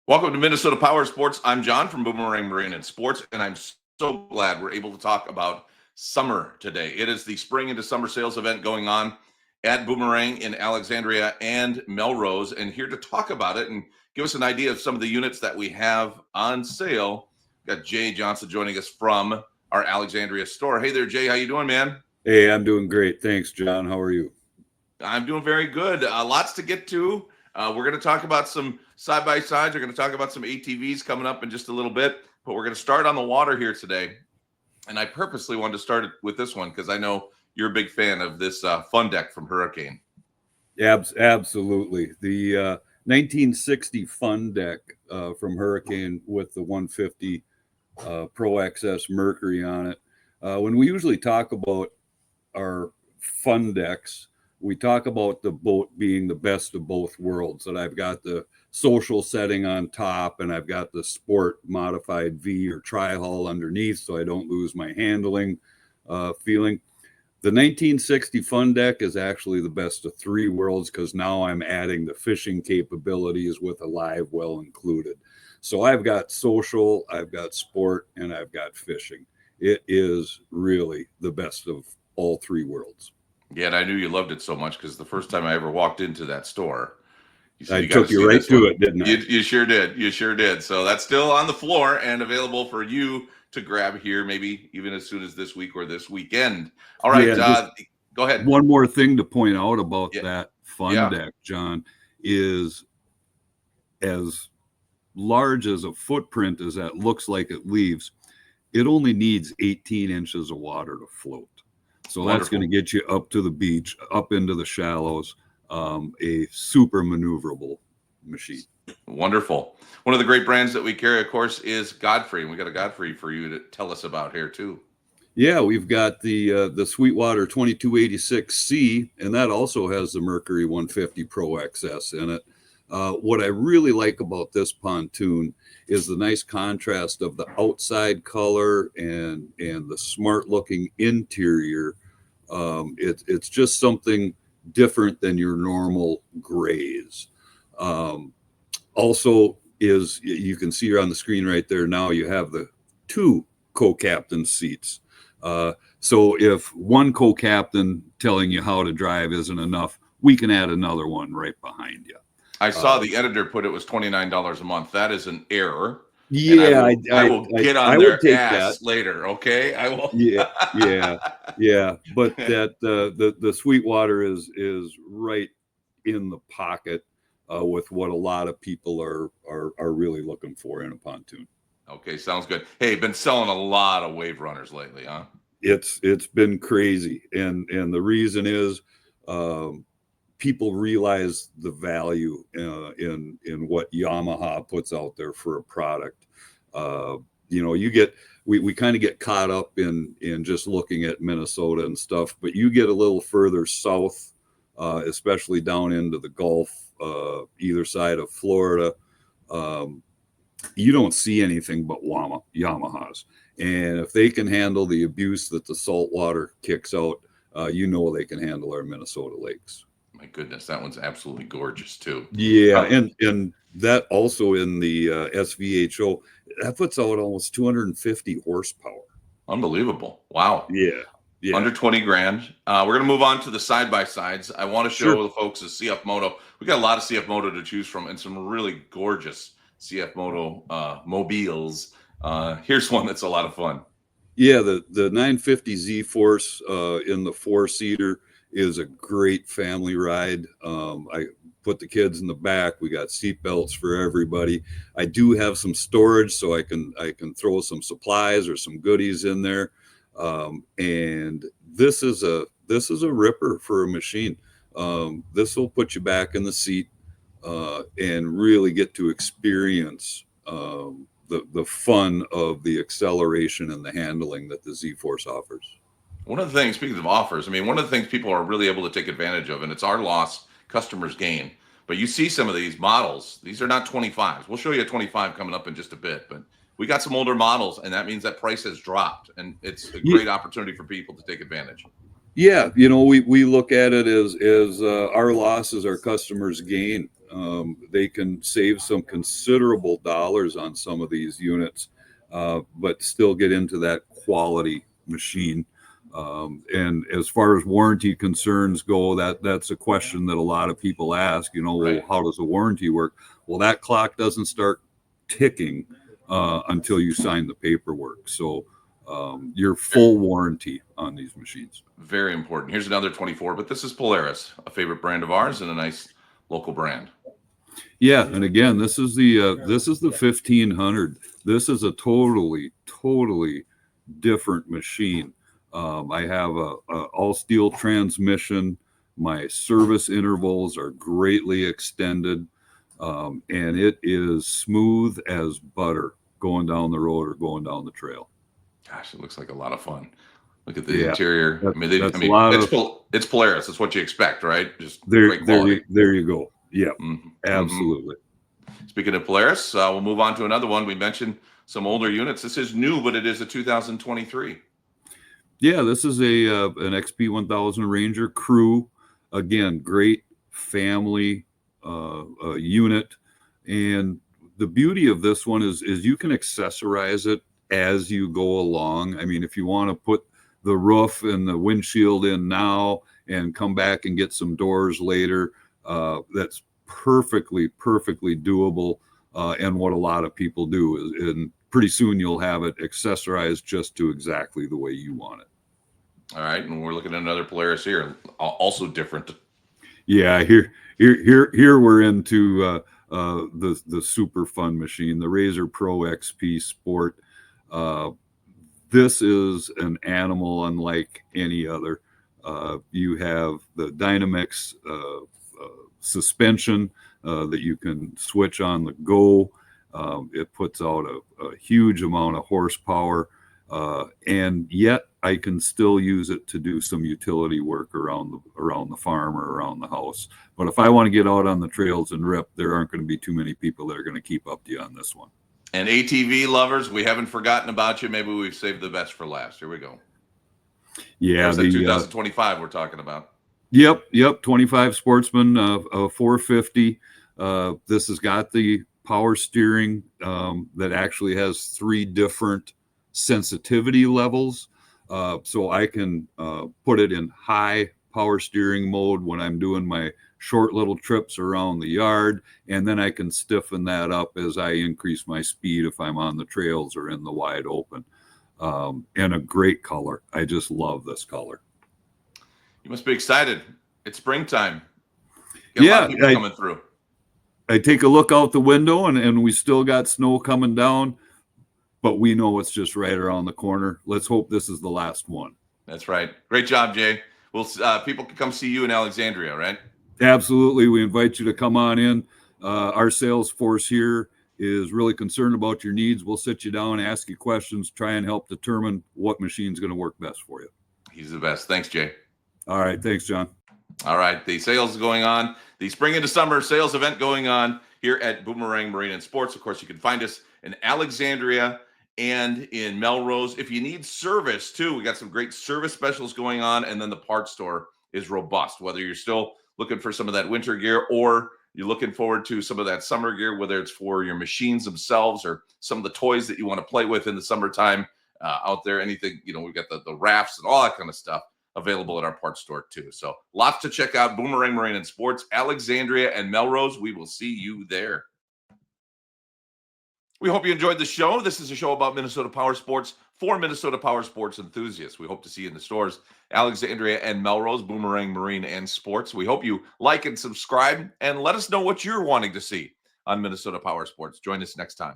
Welcome to Minnesota Powersports. I'm John from Boomerang Marine Sports, and I'm so glad we're able to talk about summer today. It is the spring into summer sales event going on at Boomerang in Alexandria and Melrose. And here to talk about it and give us an idea of some of the units that we have on sale, we've got Jay Johnson joining us from our Alexandria store. Hey there, Jay. How you doing, man? Hey, I'm doing great. Thanks, John. How are you? I'm doing very good. Lots to get to. We're going to talk about some side-by-sides. We're going to talk about some ATVs coming up in just a little bit, but we're going to start on the water here today. And I purposely wanted to start with this one because I know you're a big fan of this fun deck from Hurricane. Absolutely. The 1960 fun deck from Hurricane with the 150 Pro XS Mercury on it. When we usually talk about our fun decks, we talk about the boat being the best of both worlds, that I've got the social setting on top and I've got the sport modified V or tri-hull underneath so I don't lose my handling feeling. The 1960 fun deck is actually the best of three worlds because now I'm adding the fishing capabilities with a live well included. So I've got social, I've got sport, and I've got fishing. It is really the best of all three worlds. Yeah, and I knew you loved it so much because the first time I ever walked into that store, you said I took you right to it, didn't I? You sure did. You sure did. So that's still on the floor and available for you to grab here, maybe even as soon as this week or this weekend. All right, go ahead. One more thing to point out about that fun deck, John, is as large as a footprint as that looks like it leaves, it only needs 18 inches of water to float. So that's going to get you up to the beach, up into the shallows, a super maneuverable machine. Wonderful. One of the great brands that we carry, of course, is Godfrey. And we got a Godfrey for you to tell us about here, too. Yeah, we've got the Sweetwater 2286C, and that also has the Mercury 150 Pro XS in it. What I really like about this pontoon is the nice contrast of the outside color and the smart looking interior. It's just something different than your normal grays. Also is, you can see here on the screen right there now, you have the two co-captain seats. So if one co-captain telling you how to drive isn't enough, we can add another one right behind you. I saw the editor put it was $29 a month. That is an error. Yeah, I will get on their ass later. Okay, I will. yeah. But that the Sweetwater is right in the pocket with what a lot of people are really looking for in a pontoon. Okay, sounds good. Hey, been selling a lot of Waverunners lately, huh? It's been crazy, and the reason is people realize the value in what Yamaha puts out there for a product. We kind of get caught up in just looking at Minnesota and stuff, but you get a little further south, especially down into the Gulf, either side of Florida, you don't see anything but Yamahas. And if they can handle the abuse that the salt water kicks out, they can handle our Minnesota lakes. My goodness, that one's absolutely gorgeous too. Yeah, and that also in the SVHO, that puts out almost 250 horsepower. Unbelievable. Wow. Yeah. Under 20 grand. We're going to move on to the side-by-sides. I want to show the folks the CF Moto. We got a lot of CF Moto to choose from and some really gorgeous CF Moto mobiles. Here's one that's a lot of fun. Yeah, the 950 Z-Force in the four-seater is a great family ride. I put the kids in the back. We got seat belts for everybody. I do have some storage, so I can throw some supplies or some goodies in there. And this is a ripper for a machine. This will put you back in the seat and really get to experience the fun of the acceleration and the handling that the Z-Force offers. One of the things, speaking of offers, one of the things people are really able to take advantage of, and it's our loss, customers gain. But you see some of these models, these are not 25s. We'll show you a 25 coming up in just a bit, but we got some older models, and that means that price has dropped, and it's a great opportunity for people to take advantage. Yeah, we look at it as our loss is our customers' gain. they can save some considerable dollars on some of these units, but still get into that quality machine. And as far as warranty concerns go, that's a question that a lot of people ask, Right. well, how does the warranty work? Well, that clock doesn't start ticking until you sign the paperwork. So your full warranty on these machines. Very important. Here's another 24, but this is Polaris, a favorite brand of ours and a nice local brand. Yeah, and again, this is the 1500. This is a totally different machine. I have a all steel transmission. My service intervals are greatly extended, and it is smooth as butter going down the road or going down the trail. Gosh, it looks like a lot of fun. Look at the interior. That's, I mean, that's a lot it's Polaris. That's what you expect, right? Just there. great quality. There you go. Yeah, Mhm. absolutely. Speaking of Polaris, we'll move on to another one. We mentioned some older units. This is new, but it is a 2023. Yeah, this is an XP 1000 Ranger Crew. Again, great family unit, and the beauty of this one is you can accessorize it as you go along. I mean, if you want to put the roof and the windshield in now and come back and get some doors later, that's perfectly doable, and what a lot of people do. And pretty soon you'll have it accessorized just to exactly the way you want it. All right, and we're looking at another Polaris here, also different. Yeah, here we're into the super fun machine, the Razor Pro XP Sport. This is an animal unlike any other. You have the Dynamix suspension that you can switch on the go. It puts out a huge amount of horsepower, and yet I can still use it to do some utility work around the farm or around the house. But if I want to get out on the trails and rip, there aren't going to be too many people that are going to keep up to you on this one. And ATV lovers, we haven't forgotten about you. Maybe we've saved the best for last. Here we go. Yeah, the 2025 we're talking about. Yep. 25 Sportsman 450. This has got the power steering that actually has 3 different sensitivity levels. So I can put it in high power steering mode when I'm doing my short little trips around the yard, and then I can stiffen that up as I increase my speed if I'm on the trails or in the wide open. And a great color. I just love this color. You must be excited. It's springtime. A lot of people coming through. I take a look out the window, and we still got snow coming down, but we know it's just right around the corner. Let's hope this is the last one. That's right. Great job, Jay. Well, people can come see you in Alexandria, right? Absolutely. We invite you to come on in. Our sales force here is really concerned about your needs. We'll sit you down, ask you questions, try and help determine what machine's going to work best for you. He's the best. Thanks, Jay. All right. Thanks, John. All right. The sales is going on. The spring into summer sales event going on here at Boomerang Marine and Sports. Of course, you can find us in Alexandria and in Melrose. If you need service too, we got some great service specials going on. And then the parts store is robust, whether you're still looking for some of that winter gear or you're looking forward to some of that summer gear, whether it's for your machines themselves or some of the toys that you want to play with in the summertime out there. Anything, we've got the rafts and all that kind of stuff available at our parts store too. So lots to check out. Boomerang Marine and Sports, Alexandria and Melrose. We will see you there. We hope you enjoyed the show. This is a show about Minnesota Powersports for Minnesota Powersports enthusiasts. We hope to see you in the stores, Alexandria and Melrose, Boomerang Marine and Sports. We hope you like and subscribe and let us know what you're wanting to see on Minnesota Powersports. Join us next time.